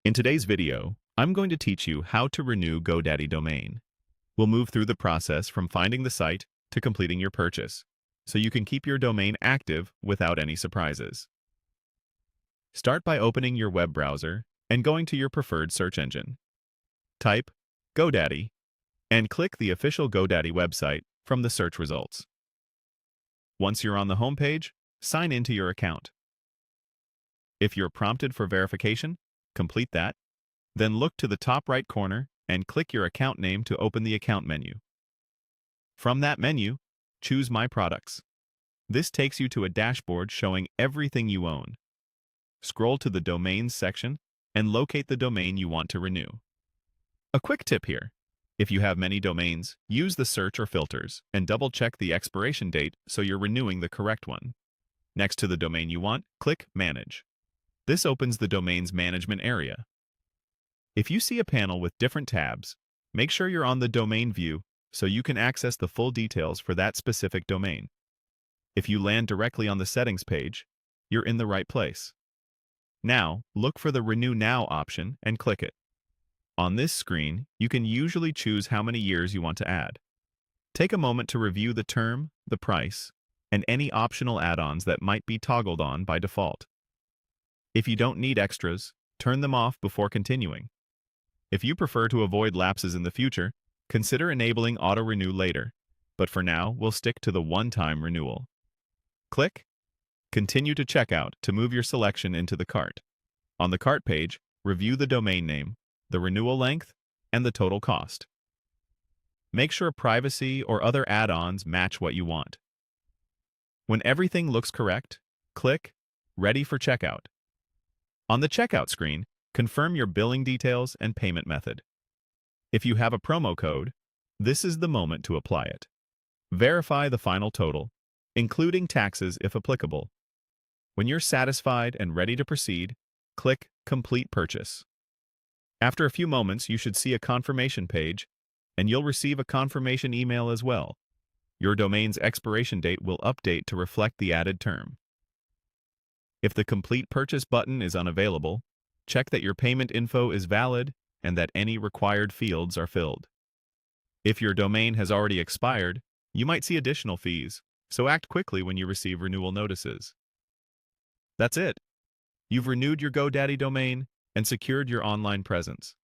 In today's video, I'm going to teach you how to renew GoDaddy domain. We'll move through the process from finding the site to completing your purchase, so you can keep your domain active without any surprises. Start by opening your web browser and going to your preferred search engine. Type GoDaddy and click the official GoDaddy website from the search results. Once you're on the home page, sign into your account. If you're prompted for verification, complete that. Then look to the top right corner and click your account name to open the account menu. From that menu, choose My Products. This takes you to a dashboard showing everything you own. Scroll to the Domains section and locate the domain you want to renew. A quick tip here. If you have many domains, use the search or filters and double-check the expiration date so you're renewing the correct one. Next to the domain you want, click Manage. This opens the domain's management area. If you see a panel with different tabs, make sure you're on the domain view so you can access the full details for that specific domain. If you land directly on the settings page, you're in the right place. Now, look for the Renew Now option and click it. On this screen, you can usually choose how many years you want to add. Take a moment to review the term, the price, and any optional add-ons that might be toggled on by default. If you don't need extras, turn them off before continuing. If you prefer to avoid lapses in the future, consider enabling auto-renew later, but for now, we'll stick to the one-time renewal. Click Continue to Checkout to move your selection into the cart. On the cart page, review the domain name, the renewal length, and the total cost. Make sure privacy or other add-ons match what you want. When everything looks correct, click Ready for Checkout. On the checkout screen, confirm your billing details and payment method. If you have a promo code, this is the moment to apply it. Verify the final total, including taxes if applicable. When you're satisfied and ready to proceed, click Complete Purchase. After a few moments, you should see a confirmation page, and you'll receive a confirmation email as well. Your domain's expiration date will update to reflect the added term. If the Complete Purchase button is unavailable, check that your payment info is valid and that any required fields are filled. If your domain has already expired, you might see additional fees, so act quickly when you receive renewal notices. That's it. You've renewed your GoDaddy domain and secured your online presence.